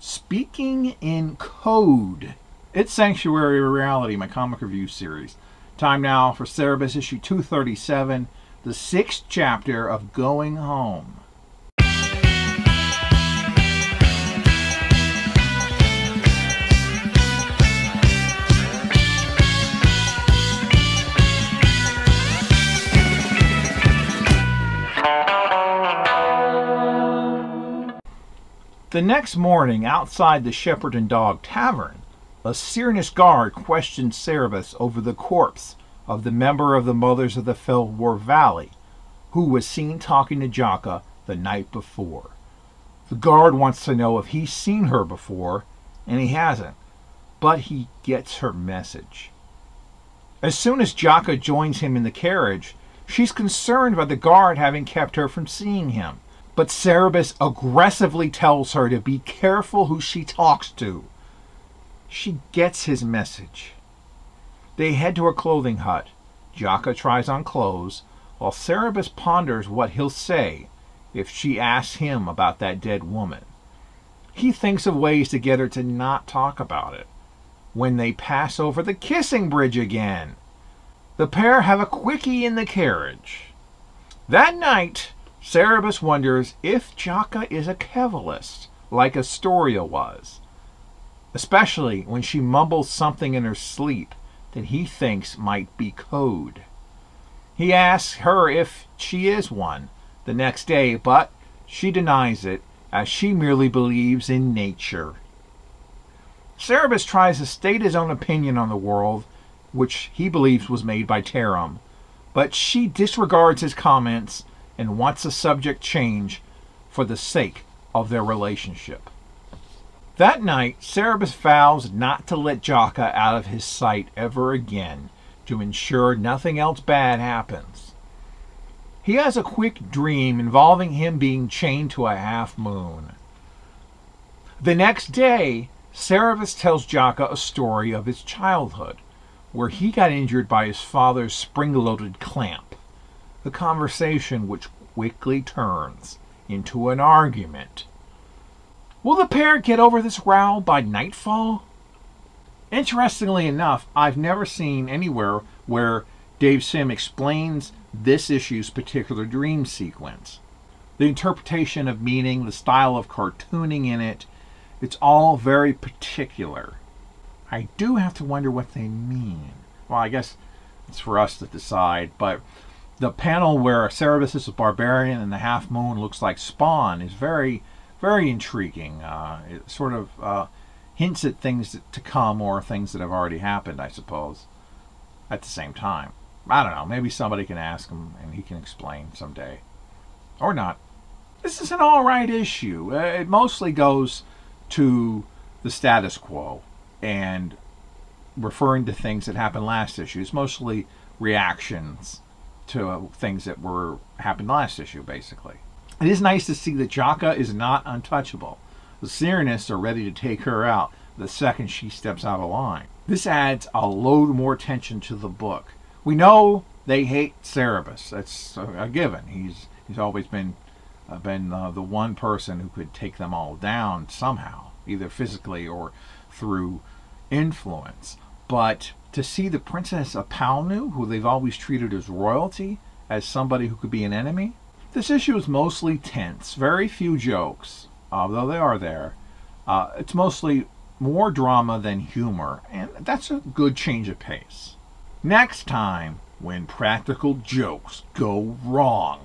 Speaking in Code. It's Sanctuary Reality, my comic review series. Time now for Cerebus issue 237, the 6th chapter of Going Home. The next morning, outside the Shepherd and Dog Tavern, a Cyrnus guard questioned Cerebus over the corpse of the member of the Mothers of the Fellwar Valley, who was seen talking to Jaka the night before. The guard wants to know if he's seen her before, and he hasn't, but he gets her message. As soon as Jaka joins him in the carriage, she's concerned about the guard having kept her from seeing him. But Cerebus aggressively tells her to be careful who she talks to. She gets his message. They head to a clothing hut. Jaka tries on clothes, while Cerebus ponders what he'll say if she asks him about that dead woman. He thinks of ways to get her to not talk about it. When they pass over the kissing bridge again, the pair have a quickie in the carriage. That night, Cerebus wonders if Jaka is a Kevalist, like Astoria was, especially when she mumbles something in her sleep that he thinks might be code. He asks her if she is one the next day, but she denies it, as she merely believes in nature. Cerebus tries to state his own opinion on the world, which he believes was made by Taram, but she disregards his comments and wants a subject change for the sake of their relationship. That night, Cerebus vows not to let Jaka out of his sight ever again to ensure nothing else bad happens. He has a quick dream involving him being chained to a half moon. The next day, Cerebus tells Jaka a story of his childhood, where he got injured by his father's spring-loaded clamp. The conversation which quickly turns into an argument. Will the pair get over this row by nightfall? Interestingly enough, I've never seen anywhere where Dave Sim explains this issue's particular dream sequence. The interpretation of meaning, the style of cartooning in it, it's all very particular. I do have to wonder what they mean. Well, I guess it's for us to decide, but the panel where Cerebus is a barbarian and the half moon looks like Spawn is very, very intriguing. It sort of hints at things to come or things that have already happened, I suppose, at the same time. I don't know. Maybe somebody can ask him and he can explain someday. Or not. This is an alright issue. It mostly goes to the status quo and referring to things that happened last issue. It's mostly reactions to things that happened last issue, basically. It is nice to see that Jaka is not untouchable. The Cyrnus are ready to take her out the second she steps out of line. This adds a load more tension to the book. We know they hate Cerebus. That's a given. He's always been the one person who could take them all down somehow, either physically or through influence. But to see the Princess Apalnu, who they've always treated as royalty, as somebody who could be an enemy. This issue is mostly tense, very few jokes, although they are there. It's mostly more drama than humor, and that's a good change of pace. Next time, when practical jokes go wrong.